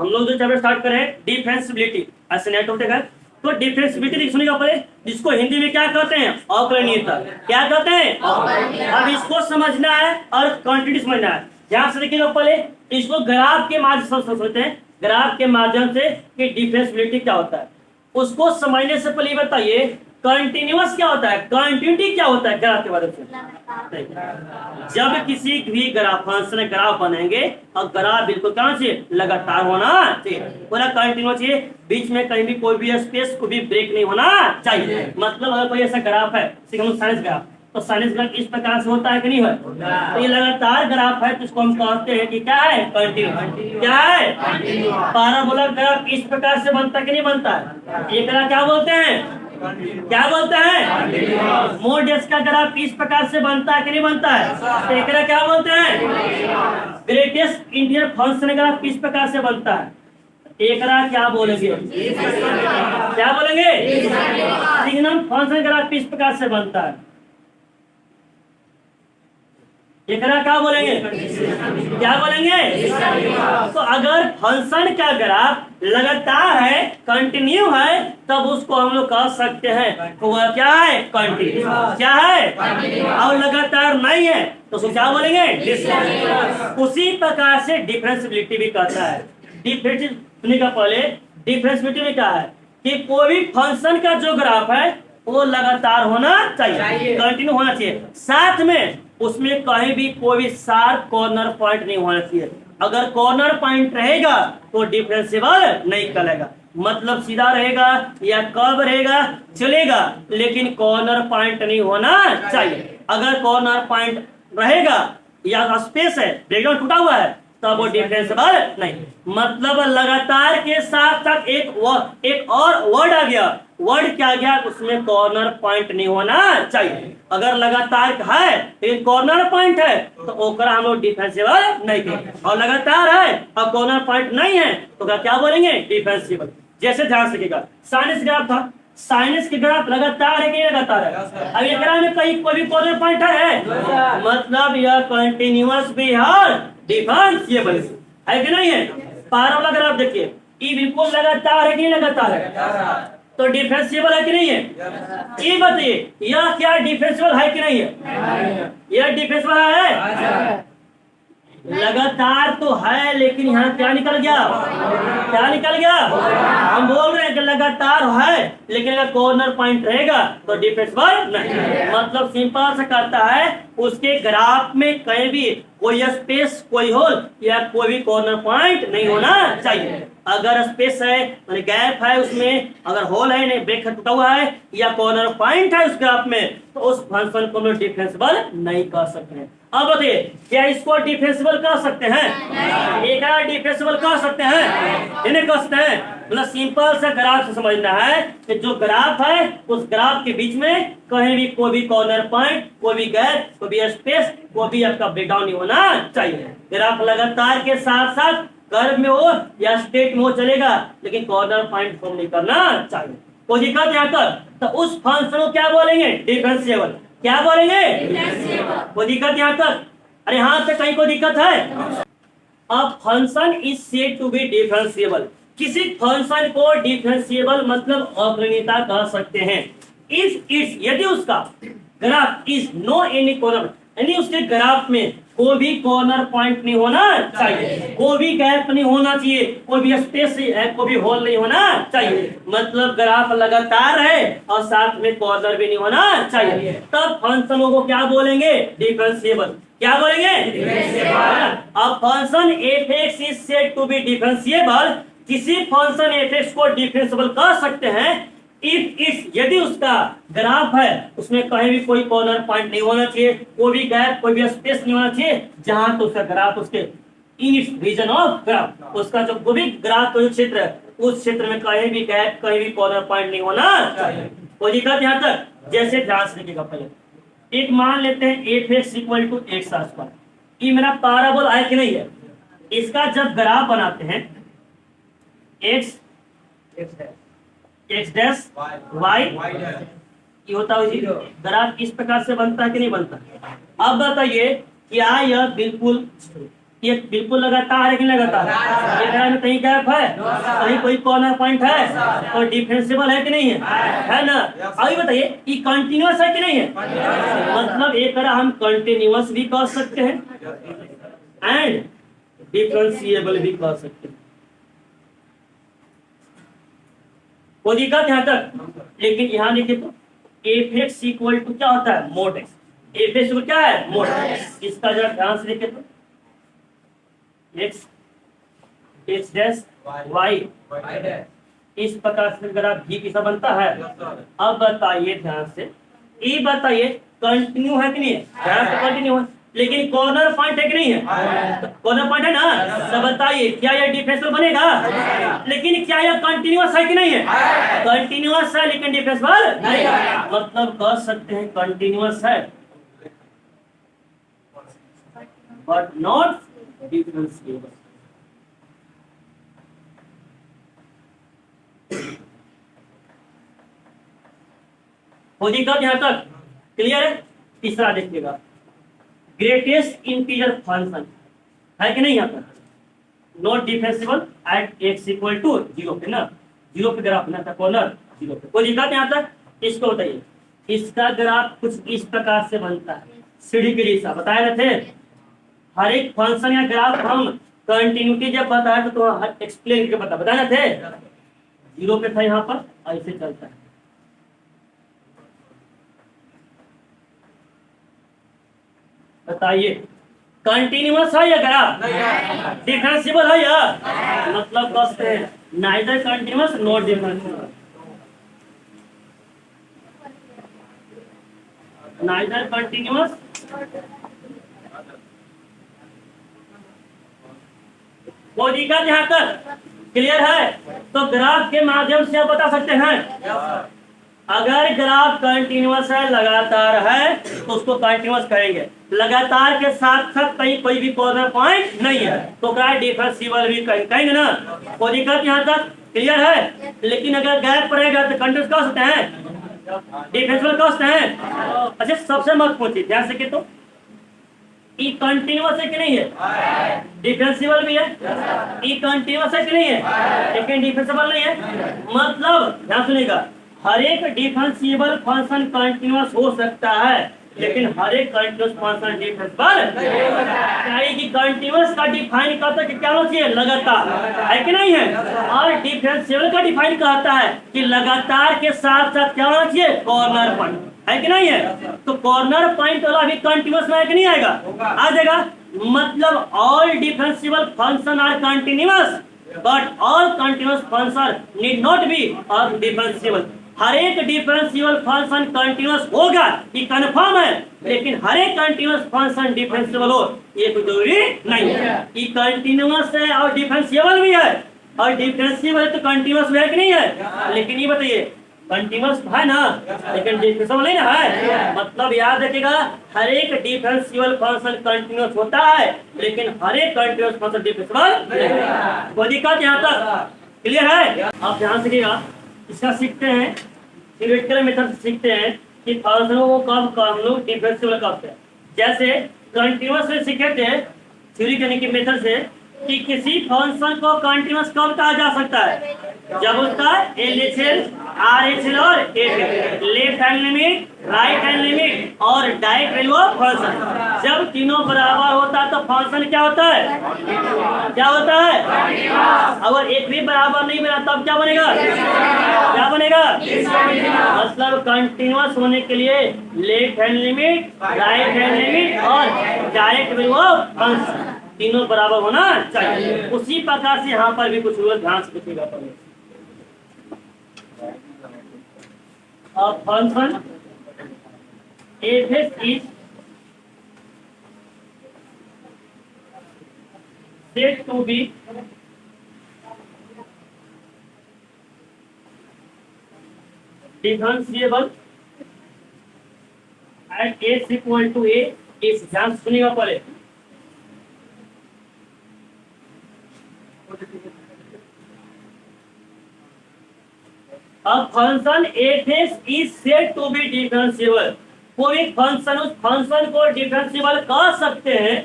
लोग जो chapter start करें डिफेंसिबिलिटी, ऐसे नेट उठेगा तो डिफरेंशिएबिलिटी सुनिएगा पहले, जिसको हिंदी में क्या कहते हैं, अवकलनीयता। क्या कहते हैं, अब इसको समझना है और क्वांटिटी समझना है। ध्यान से देखिएगा पहले, इसको ग्राफ के माध्यम से समझते हैं, ग्राफ के माध्यम से कि डिफरेंशिएबिलिटी क्या होता है। उसको समझने से पहले बताइए कंटिन्यूअस क्या होता है, कंटिन्यूटी क्या होता है ग्राफ के माध्यम से। जब किसी भी ग्राफ फंक्शन ग्राफ बनेंगे और ग्राफ बिल्कुल कहां से लगातार होना चाहिए, पूरा कंटिन्यू चाहिए, बीच में कहीं भी कोई भी स्पेस को भी ब्रेक नहीं होना चाहिए। मतलब अगर कोई ऐसा ग्राफ है, साइंस ग्राफ, तो साइंस ग्राफ इस प्रकार से होता है कि नहीं है, तो ये लगातार ग्राफ है तो इसको हम कहते हैं कि क्या है, कंटिन्यू। क्या है, पैराबोला ग्राफ इस प्रकार से बनता है कि नहीं बनता है, ये ग्राफ क्या बोलते हैं, क्या बोलते हैं, मोडेस का ग्राफ इस प्रकार से बनता है कि नहीं बनता है, तो एक क्या बोलते हैं, ग्रेटेस्ट इंडियन फंक्शन ग्राफ किस प्रकार से बनता है, एकरा क्या बोलेंगे, क्या बोलेंगे, सिग्नम फंक्शन ग्राफ किस प्रकार से बनता है, एकरा क्या बोलेंगे, क्या बोलेंगे। तो अगर फंक्शन का ग्राफ लगातार है, कंटिन्यू है, तब उसको हम लोग कह सकते हैं तो वह क्या है, कंटिन्यू। क्या है, और लगातार नहीं है तो उसको क्या बोलेंगे, डिसकंटिन्यूअस। उसी प्रकार से डिफरेंशिएबिलिटी भी कहता है। डिफरेंशिएबिलिटी का पहले डिफरेंशिएबिलिटी में क्या है कि कोई भी फंक्शन का जो ग्राफ है वो लगातार होना चाहिए, कंटिन्यू होना चाहिए, साथ में उसमें कहीं भी कोई भी शार्प कॉर्नर पॉइंट नहीं होना चाहिए। अगर कॉर्नर पॉइंट रहेगा तो डिफरेंशिएबल नहीं कहलाएगा, मतलब सीधा रहेगा या कर्व रहेगा चलेगा, लेकिन कॉर्नर पॉइंट नहीं होना चाहिए। अगर कॉर्नर पॉइंट रहेगा या स्पेस है, बैकग्राउंड टूटा हुआ है, तब वो डिफरेंशिएबल नहीं। मतलब लगातार के साथ साथ एक और वर्ड आ गया, वर्ड क्या गया, उसमें कॉर्नर पॉइंट नहीं होना चाहिए। अगर लगातार है लेकिन कॉर्नर पॉइंट है तो ओकरा हम लोग डिफरेंशिएबल नहीं कहेंगे, और लगातार है और कॉर्नर पॉइंट नहीं है तो क्या बोलेंगे, डिफरेंशिएबल। जैसे ध्यान रखिएगा, साइनस ग्राफ था, साइनस के ग्राफ लगातार है कि लगातार है, अब ये ग्राफ में कहीं कोई भी कॉर्नर पॉइंट है, मतलब यह कंटिन्यूअस भी है, डिफरेंशिएबल है कि नहीं है। पैराबोला ग्राफ देखिए, ये बिल्कुल लगातार है कि नहीं लगातार है, तो डिफरेंशिएबल है कि नहीं है, ये बताइए यह क्या डिफरेंशिएबल है कि नहीं है, यह डिफरेंशिएबल है, लगातार तो है, लेकिन यहाँ क्या निकल गया, क्या निकल गया, हम बोल रहे हैं कि लगातार है लेकिन अगर कॉर्नर पॉइंट रहेगा तो डिफरेंशिएबल नहीं। मतलब सिंपल से करता है उसके ग्राफ में कहीं भी कोई स्पेस, कोई होल या कोई भी कॉर्नर पॉइंट नहीं होना चाहिए। अगर स्पेस है यानी गैप है उसमें, अगर होल है नहीं ब्रेक टूटा हुआ है या कॉर्नर पॉइंट है उस ग्राफ में, तो उस फंक्शन को हम डिफरेंशिएबल नहीं कह सकते हैं। अब बताइए क्या इसको डिफरेंशिएबल कह सकते हैं, एक डिफरेंशिएबल कह सकते हैं, इन्हें कह सकते हैं। मतलब सिंपल सा ग्राफ से समझना है कि जो ग्राफ है उस ग्राफ के बीच में कहीं भी कोई भी कॉर्नर पॉइंट, कोई भी गैप, कोई भी स्पेस, कोई भी आपका ब्रेकडाउन नहीं होना चाहिए। ग्राफ लगातार के साथ साथ कर्व में हो या स्ट्रेट में हो चलेगा, लेकिन कॉर्नर पॉइंट फॉर्म नहीं करना चाहिए। कोई दिक्कत यहाँ तक, तो उस फंक्शन को क्या बोलेंगे, डिफरेंशिएबल। क्या बोलेंगे, कोई दिक्कत यहाँ तक, अरे हाँ से कहीं कोई दिक्कत है। अब function is said to be differentiable, किसी फंक्शन को डिफरेंशिएबल मतलब अवकलनीयता कह सकते हैं। इफ इट्स, यदि उसका graph is no any corner, यानी उसके ग्राफ में कोई भी कॉर्नर पॉइंट नहीं होना चाहिए, कोई भी गैप नहीं होना चाहिए, कोई भी स्पेस है, कोई भी होल नहीं होना चाहिए, मतलब ग्राफ लगातार है और साथ में कॉर्नर भी नहीं होना चाहिए, तब फंक्शनों को क्या बोलेंगे, डिफरेंशिएबल। क्या बोलेंगे, अब function f x is said to be differentiable, किसी फंक्शन एफ एक्स को डिफरेंशिएबल कह सकते हैं इफ इट्स, यदि उसका ग्राफ है उसमें कहीं भी कोई कॉर्नर पॉइंट नहीं होना चाहिए, कोई भी गैप, कोई भी स्पेस नहीं होना चाहिए, जहां तो उसका ग्राफ उसके in its region of graph, उसका जो कोई भी ग्राफ का जो क्षेत्र है उस क्षेत्र में कहीं भी गैप, कहीं भी कॉर्नर पॉइंट नहीं होना चाहिए। कोई दिक्कत यहाँ तक, जैसे ध्यान से देखिएगा पहले एक मान लेते हैं f x equal to x square, ये मेरा पैराबोला है कि नहीं है, इसका जब ग्राफ बनाते हैं एक्स एक्स डैश वाई ये होता है, ग्राफ इस प्रकार से बनता है कि नहीं बनता। अब बताइए क्या यह बिल्कुल ये बिल्कुल लगातार है कि लगातार ये में कहीं गैप है, कहीं कोई कॉर्नर पॉइंट है, तो डिफरेंशिबल है कि नहीं है ना। अभी बताइए ये कंटिन्यूअस है कि नहीं है, मतलब एक तरह हम कंटिन्यूअस भी कह सकते हैं एंड डिफरेंशिएबल भी कह सकते हैं। कोई दिक्कत यहाँ तक, लेकिन यहाँ देखिए तो एफ एक्स इक्वल टू क्या होता है, मोड एक्स। एफ एक्स क्या है, मोड एक्स। इसका जरा ध्यान से देखिए तो एक्स एक्स डैश वाई इस प्रकार से ग्राफ भी कैसा बनता है। अब बताइए ध्यान से, ये बताइए कंटिन्यू है कि नहीं है, ग्राफ कंटिन्यू है, लेकिन कॉर्नर पॉइंट है कि नहीं है, तो कॉर्नर पॉइंट है ना। तो बताइए क्या यह डिफरेंशियल बनेगा, लेकिन क्या यह कंटिन्यूअस है कि नहीं है, कंटिन्यूअस है लेकिन डिफरेंशियल नहीं है, मतलब कह सकते हैं कंटिन्यूअस है बट नॉट डिफरेंशिएबल। हो दिक्कत यहाँ तक क्लियर है। तीसरा देखिएगा, ग्रेटेस्ट इंटीजर फंक्शन है कि नहीं, यहाँ पर not differentiable at x equal to 0 पे ना, 0 पे ग्राफ ना था, कॉर्नर 0 पे। कोई दिक्कत यहाँ तक, इसको बताइए। इसका ग्राफ कुछ इस प्रकार से बनता है, सीढ़ी के जैसा बताए थे। हर एक फंक्शन या ग्राफ हम कंटिन्यूटी जब बताए तो एक्सप्लेन करके बताए थे। 0 पे था यहाँ पर, ऐसे चलता है। बताइए कंटिन्यूअस है या ग्राफ, डिफरेंशिएबल है या, मतलब कहते हैं neither continuous not differentiable, neither continuous कोई दिक्कत यहाँ तक क्लियर है। तो ग्राफ के माध्यम से आप बता सकते हैं, अगर ग्राफ कंटिन्यूअस है, लगातार है, तो उसको कंटिन्यूअस कहेंगे। लगातार के साथ साथ कहीं कोई भी कॉर्नर पॉइंट नहीं है तो क्या डिफरेंशिएबल भी कहेंगे ना। कोई दिक्कत यहाँ तक क्लियर है। लेकिन अगर गैप पड़ेगा तो कंटिन्यूअस कह सकते हैं, डिफरेंशिएबल कह सकते हैं। अच्छा सबसे महत्वपूर्ण चीज ध्यान से तो ई कंटिन्यूअस है कि नहीं है, डिफरेंशिएबल भी है, ई कंटिन्यूअस है कि नहीं है, लेकिन डिफरेंशिएबल नहीं है। मतलब ध्यान सुनिएगा, हर एक डिफरेंशिएबल फंक्शन कंटिन्यूअस हो सकता है, लेकिन हर एक कंटिन्यूअस फंक्शन डिफरेंशिएबल कि कंटिन्यूअस का डिफाइन करता है कि क्या होना चाहिए, लगातार है कि नहीं है, और डिफरेंशिएबल का डिफाइन कहता है कि लगातार के साथ साथ क्या होना चाहिए, कॉर्नर पॉइंट है कि नहीं है। तो कॉर्नर पॉइंट वाला भी कंटिन्यूअस में है कि नहीं आएगा, आ जाएगा। मतलब all differentiable function are continuous but all continuous function need not be of differentiable. हर एक डिफरेंशिएबल फंक्शन कंटिन्यूअस होगा ये कंफर्म है, लेकिन हर एक कंटिन्यूअस फंक्शन डिफरेंशिएबल हो ये कोई जरूरी नहीं है। ये कंटिन्यूअस है और डिफरेंशिएबल भी है, और डिफरेंशिएबल है तो कंटिन्यूअस है कि नहीं है। लेकिन ये बताइए कंटिन्यूअस है ना, लेकिन डिफरेंशिएबल नहीं ना है। मतलब याद रखिएगा, हर एक डिफरेंशिएबल फंक्शन कंटिन्यूअस होता है, लेकिन हर एक कंटिन्यूअस फंक्शन डिफरेंशिएबल नहीं है। कोई दिक्कत यहाँ तक क्लियर है। आप ध्यान से इसका सीखते हैं, थ्योरेटिकल मेथड सीखते हैं कि फंक्शनों को कब हम लोग डिफरेंशिएबल करते हैं। जैसे कंटिन्यूअस से सीखे थे थ्योरी यानी कि मेथड से कि किसी फंक्शन को कंटिन्यूअस कब कहा जा सकता है, जब उसका LHS, RHS और FH left hand limit, right hand limit और डायरेक्ट वैल्यू ऑफ फंक्शन जब तीनों बराबर होता है तो फंक्शन क्या होता है, क्या होता है। अगर एक भी बराबर नहीं बना तब क्या बनेगा, क्या बनेगा। मतलब कंटिन्यूअस होने के लिए left hand limit, right hand limit और डायरेक्ट वैल्यू ऑफ फंक्शन तीनों बराबर होना चाहिए। उसी प्रकार से यहाँ पर भी कुछ ध्यान से देखिएगा। Function f(x) is said to be differentiable at x equal to a। इस ध्यान सुनिएगा पहले, अब function f(x) is said to be differentiable। कोई फंक्शन उस फंक्शन को डिफरेंशिएबल कह सकते हैं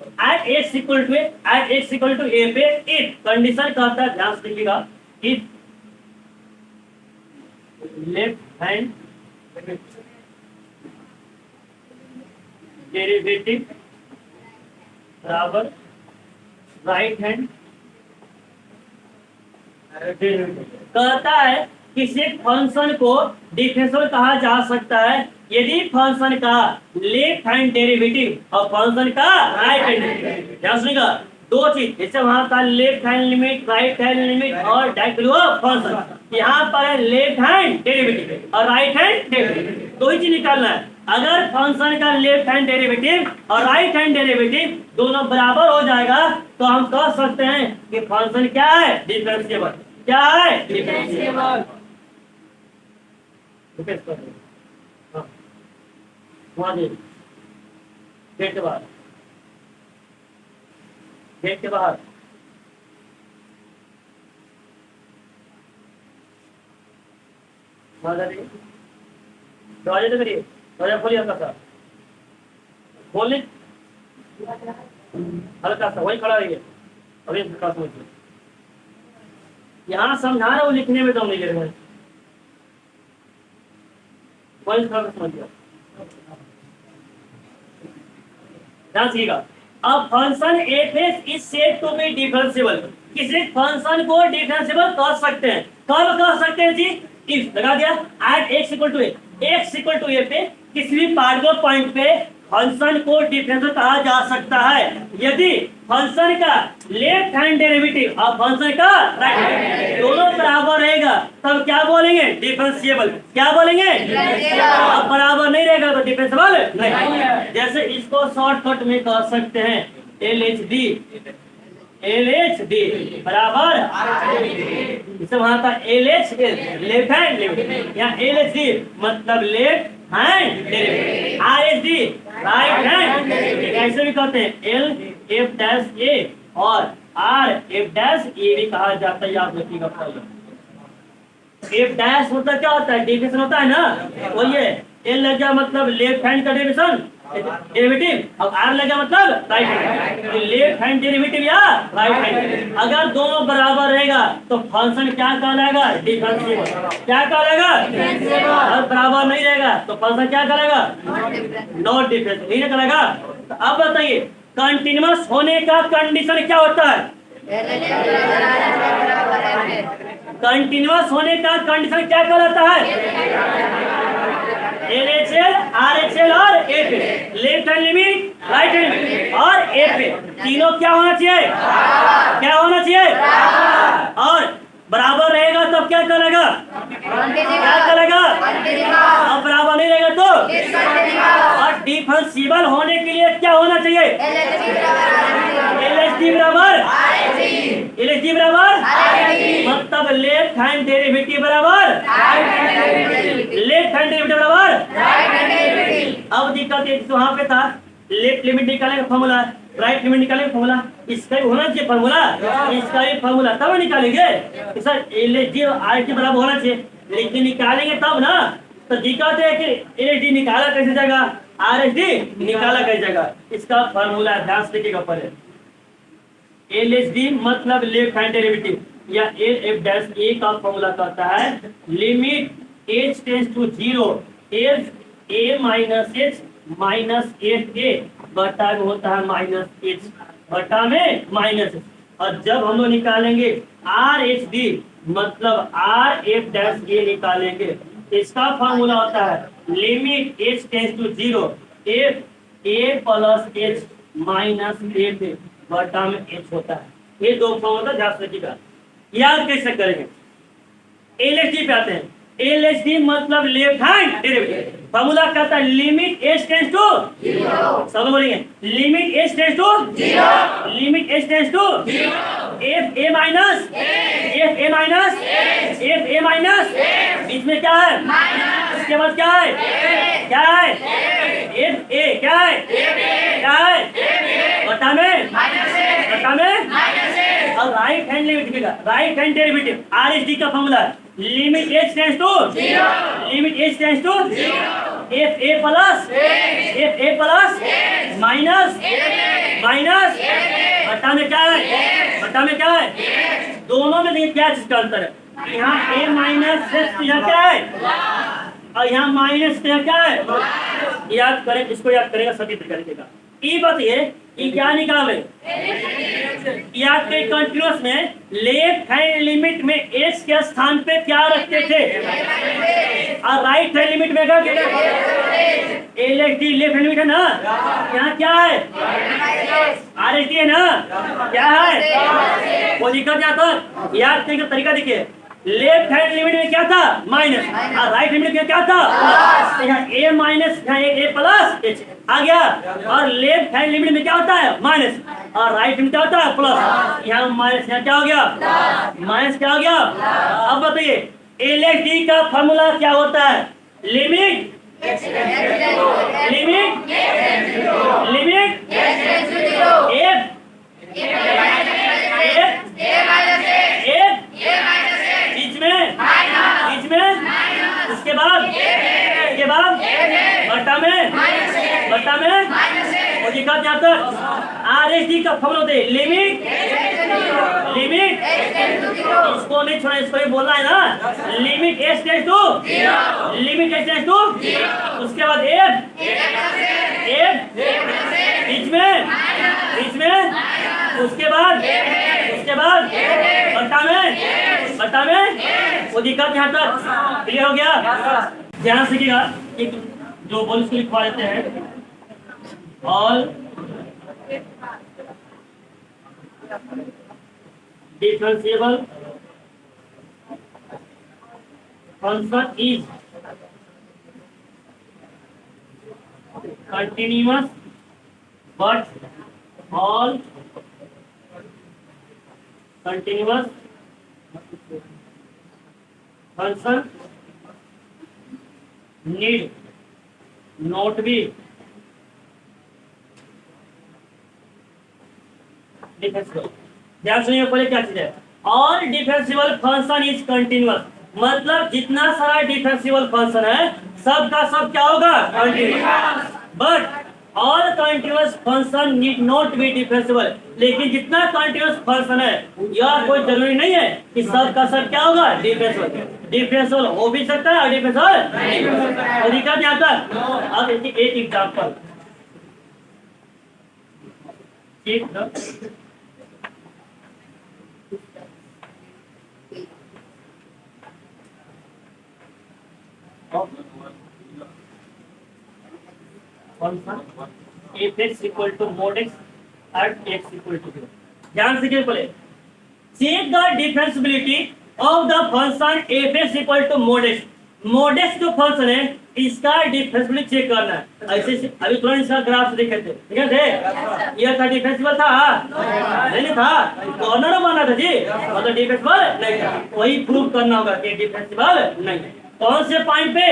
एट एक्स इक्वल टू ए पे इफ कंडीशन कहता है, ध्यान से देखिएगा, इफ लेफ्ट हैंड डेरिवेटिव बराबर राइट हैंड कहता है किसी एक फंक्शन को डिफरेंशियल कहा जा सकता है यदि फंक्शन का लेफ्ट हैंड डेरिवेटिव और फंक्शन का राइट हैंड डेरिवेटिव, ध्यान सुनिएगा, दो चीज, जैसे वहां था left hand limit, right hand limit और डायरेक्ट फंक्शन, यहाँ पर है लेफ्ट हैंड डेरिवेटिव और राइट हैंड डेरिवेटिव, दो ही चीज निकालना है। अगर फंक्शन का लेफ्ट हैंड डेरिवेटिव और राइट हैंड डेरिवेटिव दोनों बराबर हो जाएगा तो हम कह सकते हैं कि फंक्शन क्या है, डिफरेंशिएबल। क्या है? डिफरेंशिएबल। गेट के बाहर, गेट के बाहर दरवाजे तो करिए, दरवाजा खोलिए हल्का सा, खोलिए हल्का सा, वही खड़ा रहिए, अभी समझिए, यहाँ समझा रहा हूँ, लिखने में दम नहीं ले रहे हैं, वही खड़ा समझिए, ध्यान रखिएगा। अब function f is said to be differentiable, किसी फंक्शन को डिफरेंशिएबल कह सकते हैं, कब कह सकते हैं जी? इफ लगा दिया एट एक्स इक्वल टू ए पे किसी भी पार्टिकुलर पॉइंट पे फंक्शन को डिफरेंशियल कहा जा सकता है यदि फंक्शन का लेफ्ट हैंड डेरिवेटिव और फंक्शन का राइट हैंड दोनों बराबर रहेगा, तब क्या बोलेंगे? डिफरेंशिएबल। क्या बोलेंगे? अब बराबर नहीं रहेगा तो डिफरेंशिएबल नहीं। जैसे इसको शॉर्टकट में कह सकते हैं LHD बराबर, जैसे वहां था LH लेफ्ट हैंड डेरिवेटिव, यहाँ LHD मतलब left hand derivative, RHD right hand derivative, ऐसे भी कहते हैं LF' और RF' भी कहा जाता है, याद रखिएगा। F' मतलब क्या होता है? डिफरेंशियल होता है ना, वही है। L लग गया मतलब लेफ्ट हैंड का डेरिवेटिव और R लगा मतलब right hand, left hand derivative या राइट हैंड, अगर दोनों बराबर रहेगा तो फंक्शन क्या कहलाएगा? डिफरेंशिएबल। क्या कहलाएगा? डिफरेंशिएबल। और बराबर नहीं रहेगा तो फंक्शन क्या कहलाएगा? नॉट डिफरेंशिएबल, नहीं कहलाएगा। तो अब बताइए कंटीन्यूअस होने का कंडीशन क्या होता है? कंटीन्यूअस होने का कंडीशन क्या कहलाता है? LHL, RHL और AF, left hand limit, right hand limit और AF, तीनों क्या होना चाहिए? क्या होना चाहिए? और बराबर रहेगा तब क्या करेगा? क्या करेगा? अब बराबर नहीं रहेगा तो? और डिफरेंशिएबल होने के लिए क्या होना चाहिए? LHD बराबर, LHD बराबर मतलब लेफ्ट हैंड डेरिवेटिव बराबर लेफ्ट हैंड डेरिवेटिव बराबर। अब दिक्कत है वहां पे था लेफ्ट लिमिट निकालेंगे फॉर्मूला, राइट लिमिट निकालेंगे फॉर्मूला, इसका भी होना चाहिए फॉर्मूला, इसका भी फॉर्मूला, तब निकालेंगे सर। LHD और RHD बराबर होना चाहिए, लेकिन निकालेंगे तब ना। तो दिक्कत है कि LHD निकाला कैसे जाएगा, RHD निकाला कैसे जाएगा, इसका फॉर्मूला ध्यान से देखिएगा पहले। LHD मतलब लेफ्ट हैंड डेरिवेटिव या LF' का फॉर्मूला कहता है limit h tends to 0 f a minus h minus f a बटा में होता है माइनस h बटा में माइनस h, और जब हम लोग निकालेंगे RHD मतलब RF' निकालेंगे, इसका फॉर्मूला होता है limit h tends to 0 f a plus h minus f a बटा में h होता है। ये दो फॉर्मूला ध्यान रखिएगा। याद कैसे करेंगे? LHD पे आते हैं। LHD मतलब लेफ्ट हैंड डेरिवेटिव, फॉर्मूला कहता है लिमिट h टेंड्स टू 0, सब बोलेंगे limit h tends to 0, limit h tends to 0 f a minus बीच में क्या है माइनस, इसके बाद क्या है क्या है f a क्या है क्या है बटा में अब राइट हैंड डेरिवेटिव का राइट हैंड डेरिवेटिव RHD का formula limit h tends to 0, limit h tends to 0 f A plus minus बट्टा में क्या है दोनों में देखिए क्या चीज का अंतर है। यहाँ ए माइनस एस यहाँ क्या है और यहाँ माइनस क्या है। याद करें, इसको याद करेगा सभी तरीके का। ई बताइए ये क्या निकाले याद के कंटिन्यूअस में लेफ्ट हैंड लिमिट में एस के स्थान पे क्या रखते थे और राइट हैंड लिमिट में क्या L S D left hand limit है ना, यहाँ क्या है आर एस डी है ना, क्या है वो दिक्कत क्या था। याद करने का तरीका देखिए, लेफ्ट हैंड लिमिट में क्या था माइनस और राइट हैंड में क्या था प्लस। यहाँ ए माइनस यहाँ ए प्लस एच आ गया और लेफ्ट हैंड लिमिट में क्या होता है माइनस और राइट में क्या होता है प्लस। यहाँ माइनस यहाँ क्या हो गया माइनस क्या हो गया। अब बताइए एल एच डी का फॉर्मूला क्या होता है लिमिट एफ बीच में उसके बाद बट्टा में और दिक्कत यहाँ तक आर एस डी का फॉर्मूला होते हैं लिमिट इसको नहीं छोड़ा, इसको ही बोलना है ना लिमिट एस टेंड्स टू उसके बाद एफ बीच में उसके बाद बट्टा में वो दिक्कत यहाँ तक क्लियर हो गया। ध्यान सीखिएगा एक जो बोल इसको लिखवा देते हैं all differentiable function is continuous but all continuous function need not be differentiable. ध्यान सुनिए पहले क्या चीज है all differentiable function is continuous, मतलब जितना सारा डिफरेंशिएबल फंक्शन है सबका सब क्या होगा continuous. But all continuous function need not B differentiable, लेकिन जितना कंटिन्यूअस फंक्शन है यह कोई जरूरी नहीं है कि सब का सब क्या होगा डिफरेंशिएबल हो भी सकता है और डिफरेंशिएबल नहीं हो सकता है। दिक्कत नहीं आता। अब एक example f x equal to mod x at x equal to 0। ध्यान से पहले check the differentiability of the function f x equal to mod x. Mod x जो फंक्शन है इसका डिफरेंशिएबिलिटी चेक करना है। ऐसे अभी तुरंत इसका ग्राफ देखे थे, ठीक है ये था डिफरेंशिएबल था नहीं था कॉर्नर बना था जी, मतलब डिफरेंशिएबल नहीं था, वही प्रूव करना होगा कि डिफरेंशिएबल नहीं। कौन से पॉइंट पे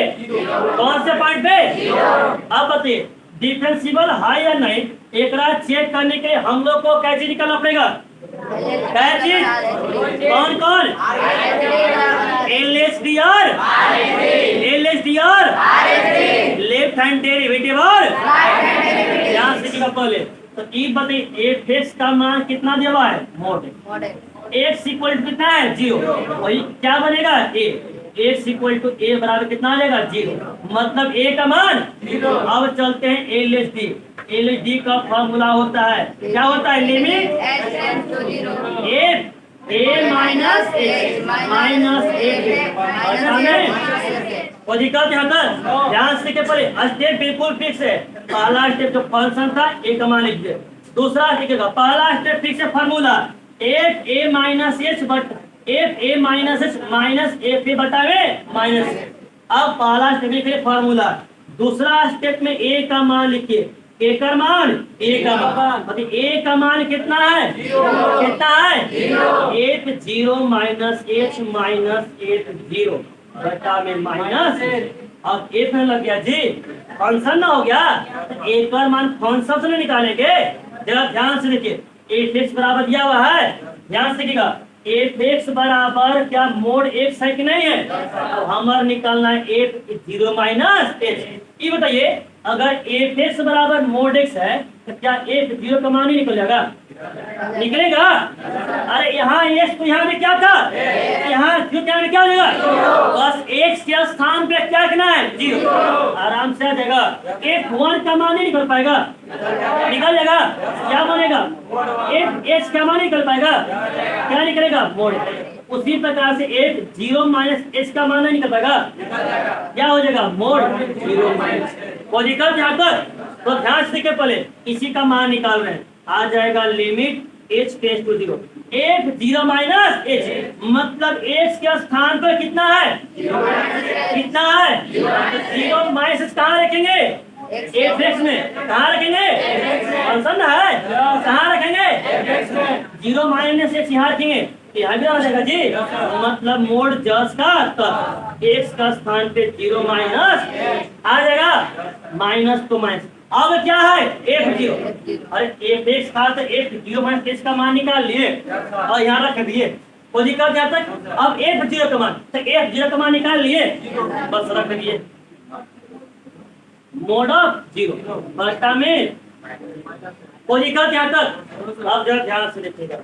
अब बताइए डिफरेंशिएबल है या नहीं, एक चेक करने के लिए हम लोग को क्या चीज निकालना पड़ेगा, क्या चीज कौन L S D R left hand derivative और ध्यान से पहले तो ये बताइए एफ एक्स का मान कितना दिया हुआ है मोड एक्स इक्वल टू कितना है 0, वही क्या बनेगा ए एक्स इक्वल टू ए बराबर कितना आ जाएगा 0, मतलब ए का मान 0। अब चलते हैं एल एस डी का फॉर्मूला होता है क्या होता है लिमिट एफ ए माइनस यहाँ पर ध्यान से पहले स्टेप बिल्कुल फिक्स है। पहला स्टेप जो फंक्शन था ए का मान लिख दे, दूसरा लिखेगा पहला स्टेप फिक्स है formula F a minus H but F a minus h minus F A बटा में माइनस। अब पहला स्टेप लिखिए फॉर्मूला, दूसरा स्टेप में ए का मान लिखिए, ए का मान मतलब ए का मान कितना है कितना है F 0 minus h minus F 0 बटा में माइनस। अब एफ में लग गया जी फंक्शन ना हो गया, ए का मान फंक्शन से निकालेंगे। जरा ध्यान से देखिए एफ एक्स बराबर दिया हुआ है, ध्यान से देखिएगा एफ एक्स बराबर क्या मोड एक्स है कि नहीं है। अब हमारा निकालना है एफ 0 माइनस एच, ये बताइए अगर एफ एक्स बराबर मोड एक्स है तो क्या एफ जीरो का मान ही निकल जाएगा? निकलेगा? अरे यहाँ एक्स तो यहाँ में क्या था, यहाँ क्या में क्या हो जाएगा? बस एक्स के स्थान पे क्या रखना है? जीरो। आराम से आ जाएगा। एफ वन का मान नहीं निकल पाएगा, निकल जाएगा। क्या बनेगा? एफ एक्स का मान निकल पाएगा, क्या निकलेगा? मोड। उसी प्रकार से एफ जीरो माइनस एच का मान नहीं निकल पाएगा, क्या हो जाएगा? Mode zero minus. लॉजिकल ध्यान पर तो ध्यान से पहले इसी का मान निकाल रहे हैं। आ जाएगा limit H tends to zero, f zero minus h, मतलब एच के स्थान पर कितना है? कितना है? जीरो माइनस एच कहाँ रखेंगे? एफ एक्स में। कहाँ रखेंगे? फंक्शन है, कहाँ रखेंगे? जीरो माइनस एच यहाँ रखेंगे, यहाँ भी आ जाएगा जी। मतलब मोड जस्ट का तब एक्स का स्थान पे जीरो माइनस आ जाएगा, माइनस तो माइनस। अब क्या है? F zero. अरे एफ एक्स था तो एफ जीरो माइनस एच का मान निकाल लिए और यहाँ रख दिए। कोई दिक्कत क्या तक? अब एफ जीरो का मान, तो एफ जीरो का मान निकाल लिए, बस रख दिए। मोड ऑफ जीरो बटा में कोई दिक्कत क्या तक? अब जरा ध्यान से देखिएगा,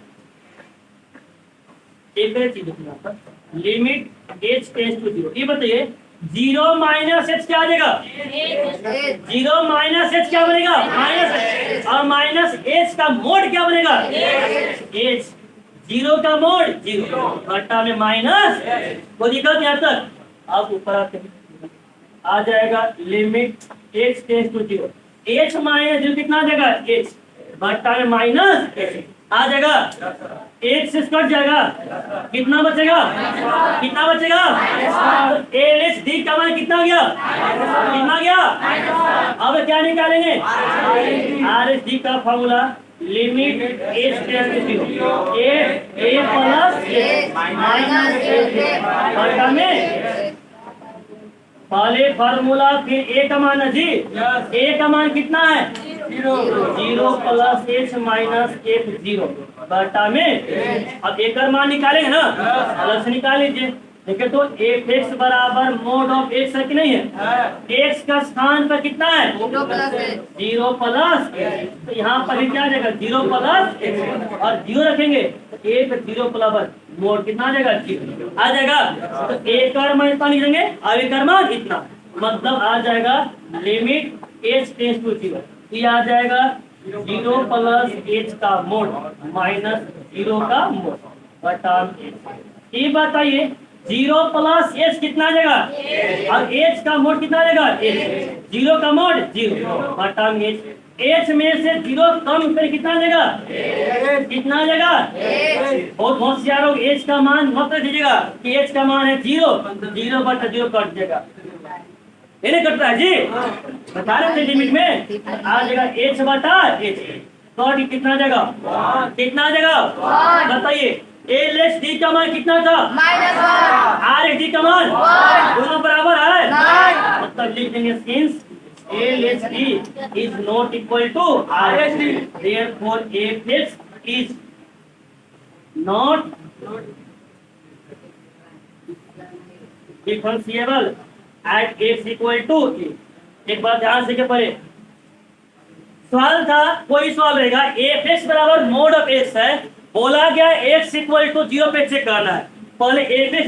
एक चीज देखिएगा, limit H tends to zero. ये बताइए जीरो माइनस एच क्या आ जाएगा? जीरो माइनस एच क्या बनेगा? माइनस। और माइनस एच का मोड क्या बनेगा? एच। जीरो का मोड जीरो बटा में माइनस। कोई दिक्कत यहाँ तक? अब ऊपर आते हैं, आ जाएगा limit H tends to zero, h minus zero कितना आ जाएगा? एच बटा में माइनस एच आ जाएगा, एक से कट जाएगा, कितना बचेगा? कितना बचेगा? एल एच डी का मान कितना गया? कितना गया? अब क्या निकालेंगे? आर एच डी का formula limit H tends to zero, a plus minus बटा में पहले फार्मूला फिर ए का मान है जी। ए का मान कितना है? Zero plus H minus F zero बटा में। अब एक मान निकालेंगे ना, अलग से निकाल लीजिए। देखिए तो एफ एक्स बराबर मोड ऑफ एक्स है कि नहीं है? एक्स का स्थान पर कितना है? Zero plus. तो यहाँ पर क्या आ जाएगा? जीरो प्लस एक्स और जीरो रखेंगे तो एक जीरो प्लस मोड कितना आ जाएगा? जीरो आ जाएगा। तो एक और मान इतना लिखेंगे और एक और मान इतना, मतलब आ जाएगा limit H tends to zero. ये आ जाएगा जीरो प्लस एच का मोड माइनस जीरो का मोड बटा एच। ये बताइए जीरो प्लस एच कितना आ जाएगा? और एच का मोड कितना आ जाएगा? एच। जीरो का मोड जीरो बटा में एच। एच में से जीरो कम कर कितना आ जाएगा? कितना आ जाएगा? बहुत होशियार लोग एच का मान मत दीजिएगा कि एच का मान है जीरो, जीरो बटा जीरो कट जाएगा, ये नहीं कटता है जी। बता रहे थे लिमिट में आ जाएगा एच बटा एच, तो कितना आ जाएगा? कितना आ जाएगा? बताइए एल एच डी का मान कितना था? आर एच डी का मान दोनों बराबर है, मतलब लिख देंगे since L H D is not equal to R H D, therefore F x is not differentiable at x equal to A. एक बात ध्यान से पढ़े, सवाल था कोई सवाल रहेगा एफ एक्स बराबर मोड ऑफ एक्स है, बोला गया एक्स इक्वल टू जीरो पे चेक करना है। पहले एफ एक्स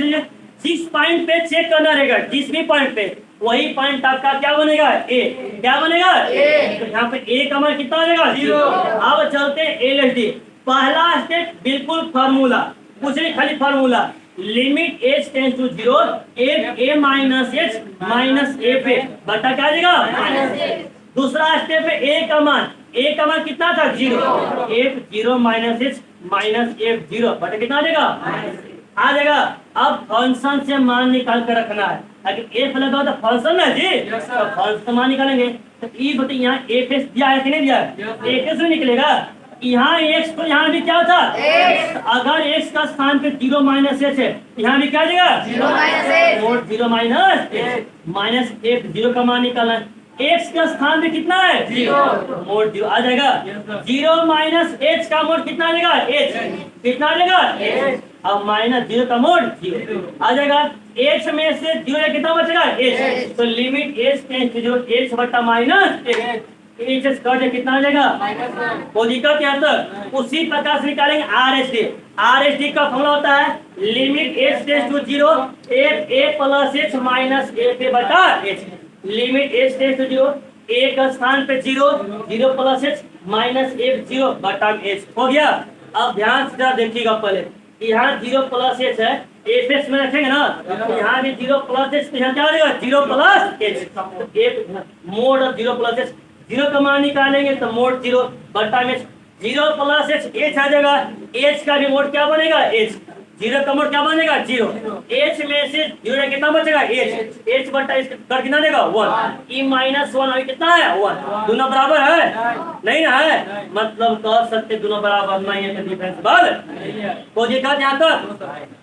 जिस पॉइंट पे चेक करना रहेगा, जिस भी पॉइंट पे, वही पॉइंट आपका क्या बनेगा? ए। क्या बनेगा? ए। तो यहाँ पे ए का मान कितना आ जाएगा? जीरो। अब चलते एल एच डी। पहला स्टेप बिल्कुल फार्मूला, कुछ नहीं खाली formula, limit H tends to zero F a minus h minus F A बटा क्या आ जाएगा? दूसरा स्टेप है ए का मान, ए का मान कितना था? Zero, f zero minus h minus F zero बटा कितना आ जाएगा? आ जाएगा। अब फंक्शन से मान निकाल कर रखना है, अगर एफ लगा हो तो फंक्शन है जी, तो फंक्शन मान निकालेंगे। तो ये बताइए यहाँ एफ एक्स दिया है कि नहीं दिया है? एफ एक्स में निकलेगा, यहाँ एक्स तो यहाँ भी क्या था? अगर एक्स का स्थान पे जीरो माइनस एच है, यहाँ भी क्या देगा? जीरो माइनस एफ जीरो का मान निकालना है। एक्स का स्थान पे कितना है? जीरो, मोड जीरो आ जाएगा। जीरो माइनस एच का मोड कितना आ जाएगा? एच। कितना आ जाएगा? अब माइनस जीरो का मोड जीरो आ जाएगा। एच में से जीरो कितना बचेगा एच, तो limit H tends to zero h बटा माइनस एच कट कितना आ जाएगा कोई दिक्कत यहाँ तक। उसी प्रकार से निकालेंगे R H D. R H D का फॉर्मूला होता है limit H tends to zero F A plus H minus F A बटा H. Limit H tends to zero A का स्थान पे zero zero plus H minus F zero बटा H हो गया। अब ध्यान से देखिएगा पहले यहाँ जीरो प्लस एच है एफ एस में रखेंगे ना, तो यहाँ भी जीरो प्लस एच, यहाँ क्या हो जाएगा जीरो प्लस एच, तो एक mode of zero plus H, zero का मान निकालेंगे तो मोड जीरो बटा में जीरो प्लस एच एच आ जाएगा। एच का भी मोड क्या बनेगा एच, जीरो का मोड क्या बनेगा जीरो, एच में से जीरो कितना बचेगा एच, एच बटा एच कर कितना देगा वन, ई माइनस वन अभी कितना है वन, दोनों बराबर है नहीं ना है, मतलब कह सकते दोनों बराबर नहीं है, डिफरेंस बल को दिक्कत यहाँ तक।